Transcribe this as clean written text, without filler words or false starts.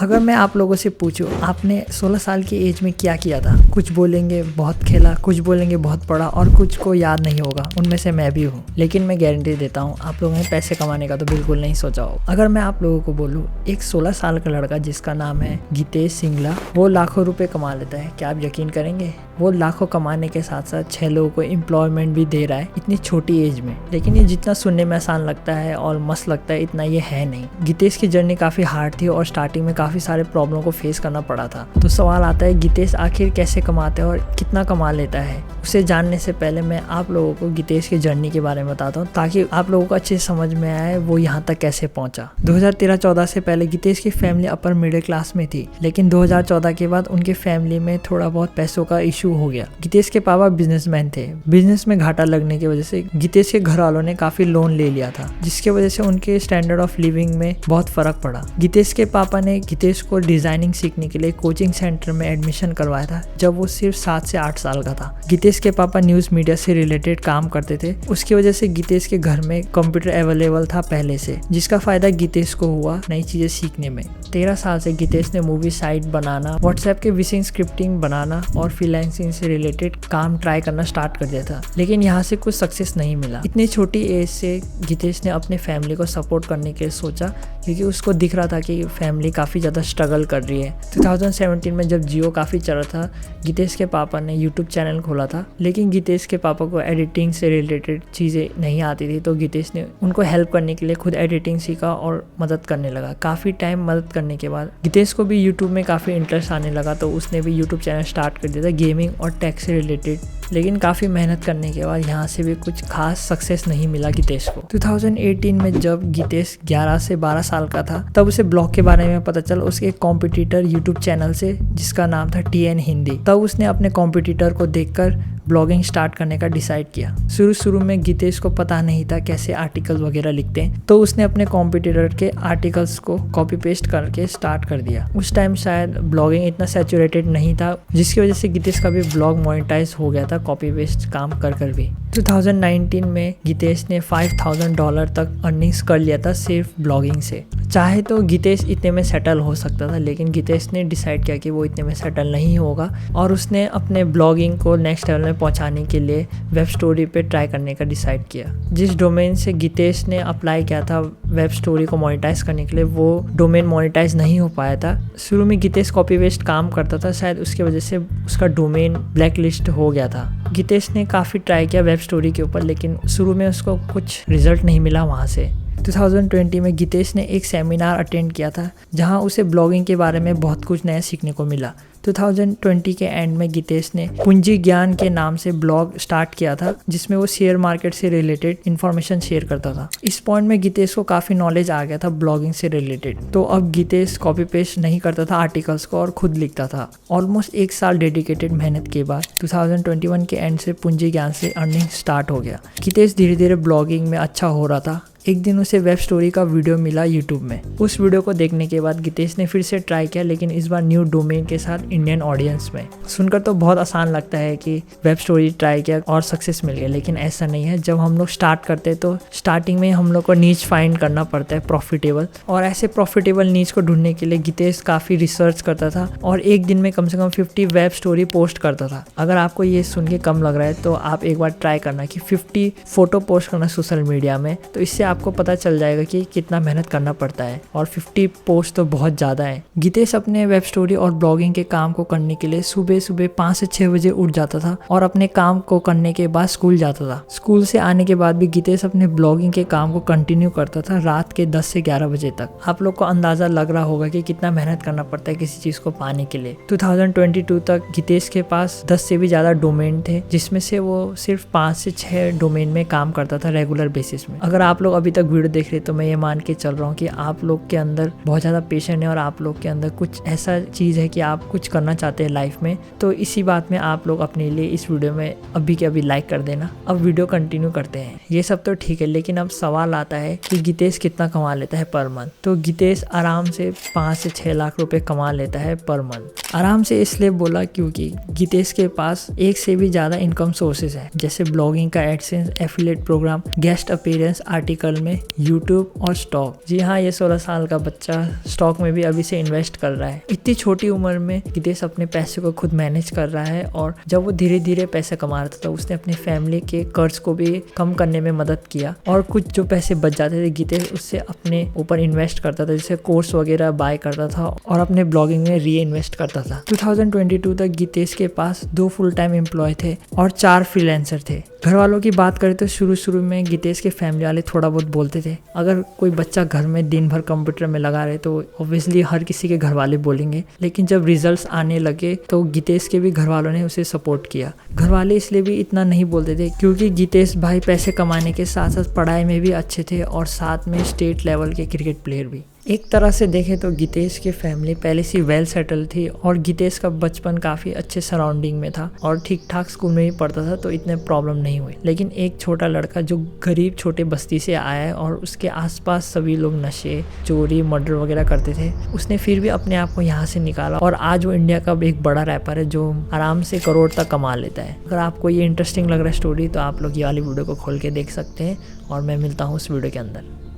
अगर मैं आप लोगों से पूछूं आपने 16 साल की एज में क्या किया था, कुछ बोलेंगे बहुत खेला, कुछ बोलेंगे बहुत पढ़ा और कुछ को याद नहीं होगा। उनमें से मैं भी हूँ, लेकिन मैं गारंटी देता हूँ आप लोगों ने पैसे कमाने का तो बिल्कुल नहीं सोचा हो। अगर मैं आप लोगों को बोलूँ एक 16 साल का लड़का जिसका नाम है गितेश सिंगला, वो लाखों रुपए कमा लेता है, क्या आप यकीन करेंगे? वो लाखों कमाने के साथ साथ 6 लोगों को एम्प्लॉयमेंट भी दे रहा है इतनी छोटी एज में। लेकिन ये जितना सुनने में आसान लगता है और मस्त लगता है इतना ये है नहीं। गितेश की जर्नी काफ़ी हार्ड थी और स्टार्टिंग में काफ़ी सारे प्रॉब्लम को फेस करना पड़ा था। तो सवाल आता है गितेश आखिर कैसे कमाता है और कितना कमा लेता है। उसे जानने से पहले मैं आप लोगों को गितेश की जर्नी के बारे में बताता हूँ ताकि आप लोगों को अच्छे समझ में आए वो यहाँ तक कैसे पहुँचा। 2013-14 से पहले गितेश की फैमिली अपर मिडिल क्लास में थी, लेकिन 2014 के बाद उनके फैमिली में थोड़ा बहुत पैसों का इशू हो गया। गितेश के पापा बिजनेसमैन थे। बिजनेस में घाटा लगने की वजह से गितेश के घर वालों ने काफी लोन ले लिया था, जिसके वजह से उनके स्टैंडर्ड ऑफ लिविंग में बहुत फर्क पड़ा। गितेश के पापा ने गितेश को डिजाइनिंग सीखने के लिए कोचिंग सेंटर में एडमिशन करवाया था जब वो सिर्फ 7 से 8 साल का था। गितेश के पापा न्यूज मीडिया से रिलेटेड काम करते थे, उसकी वजह से गितेश के घर में कंप्यूटर अवेलेबल था पहले से, जिसका फायदा गितेश को हुआ नई चीजें सीखने में। 13 साल से गितेश ने मूवी साइट बनाना, व्हाट्सएप के विशिंग स्क्रिप्टिंग बनाना और फ्रीलांसिंग से रिलेटेड काम ट्राई करना स्टार्ट कर दिया था, लेकिन यहाँ से कुछ सक्सेस नहीं मिला। इतनी छोटी एज से गितेश ने अपने फैमिली को सपोर्ट करने के लिए सोचा, क्योंकि उसको दिख रहा था कि फैमिली काफ़ी ज़्यादा स्ट्रगल कर रही है। 2017 में जब जियो काफ़ी चल रहा था, गितेश के पापा ने यूट्यूब चैनल खोला था, लेकिन गितेश के पापा को एडिटिंग से रिलेटेड चीज़ें नहीं आती थी, तो गितेश ने उनको हेल्प करने के लिए खुद एडिटिंग सीखा और मदद करने लगा। काफ़ी टाइम मदद करने के बाद गितेश को भी यूट्यूब में काफ़ी इंटरेस्ट आने लगा, तो उसने भी यूट्यूब चैनल स्टार्ट कर दिया था गेमिंग और टेक से रिलेटेड। लेकिन काफ़ी मेहनत करने के बाद यहाँ से भी कुछ खास सक्सेस नहीं मिला गितेश को। 2018 में जब गितेश 11 से 12 साल का था, तब उसे ब्लॉग के बारे में पता चला उसके कॉम्पिटिटर यूट्यूब चैनल से, जिसका नाम था TN हिंदी। तब उसने अपने कॉम्पिटिटर को देखकर ब्लॉगिंग स्टार्ट करने का डिसाइड किया। शुरू में गितेश को पता नहीं था कैसे आर्टिकल वगैरह लिखते हैं, तो उसने अपने कॉम्पिटिटर के आर्टिकल्स को कॉपी पेस्ट करके स्टार्ट कर दिया। उस टाइम शायद ब्लॉगिंग इतना सैचुरेटेड नहीं था, जिसकी वजह से गितेश का भी ब्लॉग मोनेटाइज हो गया था कॉपी पेस्ट काम कर भी। 2019 में गितेश ने $5,000 तक अर्निंग्स कर लिया था सिर्फ ब्लॉगिंग से। चाहे तो गितेश इतने में सेटल हो सकता था, लेकिन गितेश ने डिसाइड किया कि वो इतने में सेटल नहीं होगा और उसने अपने ब्लॉगिंग को नेक्स्ट लेवल में पहुंचाने के लिए वेब स्टोरी पे ट्राई करने का डिसाइड किया। जिस डोमेन से गितेश ने अप्लाई किया था वेब स्टोरी को मोनेटाइज करने के लिए, वो डोमेन मोनेटाइज नहीं हो पाया था। शुरू में गितेश कॉपी पेस्ट काम करता था, शायद उसकी वजह से उसका डोमेन ब्लैक लिस्ट हो गया था। गितेश ने काफ़ी ट्राई किया वेब स्टोरी के ऊपर, लेकिन शुरू में उसको कुछ रिजल्ट नहीं मिला वहाँ से। 2020 में गितेश ने एक सेमिनार अटेंड किया था, जहां उसे ब्लॉगिंग के बारे में बहुत कुछ नया सीखने को मिला। 2020 के एंड में गितेश ने पूंजी ज्ञान के नाम से ब्लॉग स्टार्ट किया था, जिसमें वो शेयर मार्केट से रिलेटेड इन्फॉर्मेशन शेयर करता था। इस पॉइंट में गितेश को काफ़ी नॉलेज आ गया था ब्लॉगिंग से रिलेटेड, तो अब गितेश कॉपी पेस्ट नहीं करता था आर्टिकल्स को और खुद लिखता था। ऑलमोस्ट 1 साल डेडिकेटेड मेहनत के बाद 2021 के एंड से पूंजी ज्ञान से अर्निंग स्टार्ट हो गया। गितेश धीरे धीरे ब्लॉगिंग में अच्छा हो रहा था। एक दिन उसे वेब स्टोरी का वीडियो मिला यूट्यूब में। उस वीडियो को देखने के बाद गितेश ने फिर से ट्राई किया, लेकिन इस बार न्यू डोमेन के साथ इंडियन ऑडियंस में। सुनकर तो बहुत आसान लगता है कि वेब स्टोरी ट्राई किया और सक्सेस मिल गया, लेकिन ऐसा नहीं है। जब हम लोग स्टार्ट करते हैं तो स्टार्टिंग में हम लोग को नीच फाइंड करना पड़ता है प्रॉफिटेबल, और ऐसे प्रॉफिटेबल नीच को ढूंढने के लिए गितेश काफ़ी रिसर्च करता था और एक दिन में कम से कम 50 वेब स्टोरी पोस्ट करता था। अगर आपको ये सुन के कम लग रहा है तो आप एक बार ट्राई करना कि 50 फोटो पोस्ट करना सोशल मीडिया में, तो इससे आपको पता चल जाएगा कि कितना मेहनत करना पड़ता है, और 50 पोस्ट तो बहुत ज़्यादा है। गितेश अपने वेब स्टोरी और ब्लॉगिंग के काम को करने के लिए सुबह 5 से 6 बजे उठ जाता था और अपने काम को करने के बाद स्कूल जाता था। स्कूल से आने के बाद भी गितेश अपने ब्लॉगिंग के काम को कंटिन्यू करता था रात के 10 से 11 बजे तक। आप लोग को अंदाज़ा लग रहा होगा कि कितना मेहनत करना पड़ता है किसी चीज़ को पाने के लिए। 2022 तक गितेश के पास 10 से भी ज़्यादा डोमेन थे, जिसमें से वो सिर्फ 5 से 6 डोमेन में काम करता था रेगुलर बेसिस में। अगर आप लोग अभी तक वीडियो देख रहे तो मैं ये मान के चल रहा हूँ कि आप लोग के अंदर बहुत ज़्यादा पेशेंट है और आप लोग के अंदर कुछ ऐसा चीज़ है कि आप कुछ करना चाहते हैं लाइफ में। तो इसी बात में आप लोग अपने लिए इस वीडियो में अभी के अभी लाइक कर देना। अब वीडियो कंटिन्यू करते हैं। ये सब तो ठीक है, लेकिन अब सवाल आता है कि गितेश कितना कमा लेता है पर मंथ। तो गितेश आराम से 5 से 6 लाख रुपए कमा लेता है पर मंथ। आराम से इसलिए बोला क्योंकि गितेश के पास एक से भी ज़्यादा इनकम सोर्सेज है, जैसे ब्लॉगिंग का AdSense, affiliate program, guest appearance, article level में यूट्यूब और स्टॉक। जी हाँ, ये 16 साल का बच्चा स्टॉक में भी अभी से इन्वेस्ट कर रहा है। इतनी छोटी उम्र में गितेश अपने पैसे को खुद मैनेज कर रहा है और जब वो धीरे धीरे पैसे कमा रहा था तो उसने अपनी फैमिली के कर्ज को भी कम करने में मदद किया और कुछ जो पैसे बच जाते थे गितेश उससे अपने ऊपर इन्वेस्ट करता था, जैसे कोर्स वगैरह बाय करता था और अपने ब्लॉगिंग में री इन्वेस्ट करता था। 2022 तक गितेश के पास 2 फुल टाइम एम्प्लॉय थे और 4 फ्रीलांसर थे। घर वालों की बात करें तो शुरू में गितेश के फैमिली वाले थोड़ा बहुत बोलते थे। अगर कोई बच्चा घर में दिन भर कंप्यूटर में लगा रहे तो ऑब्वियसली हर किसी के घर वाले बोलेंगे, लेकिन जब रिजल्ट्स आने लगे तो गितेश के भी घर वालों ने उसे सपोर्ट किया। घर वाले इसलिए भी इतना नहीं बोलते थे क्योंकि गितेश भाई पैसे कमाने के साथ साथ पढ़ाई में भी अच्छे थे और साथ में स्टेट लेवल के क्रिकेट प्लेयर भी। एक तरह से देखें तो गितेश की फैमिली पहले से वेल सेटल थी और गितेश का बचपन काफ़ी अच्छे सराउंडिंग में था और ठीक ठाक स्कूल में भी पढ़ता था, तो इतने प्रॉब्लम नहीं हुई। लेकिन एक छोटा लड़का जो गरीब छोटे बस्ती से आया है और उसके आसपास सभी लोग नशे, चोरी, मर्डर वगैरह करते थे, उसने फिर भी अपने आप को यहाँ से निकाला और आज वो इंडिया का एक बड़ा रैपर है जो आराम से करोड़ तक कमा लेता है। अगर आपको ये इंटरेस्टिंग लग रहा है स्टोरी तो आप लोग ये वाली वीडियो को खोल के देख सकते हैं और मैं मिलता हूँ उस वीडियो के अंदर।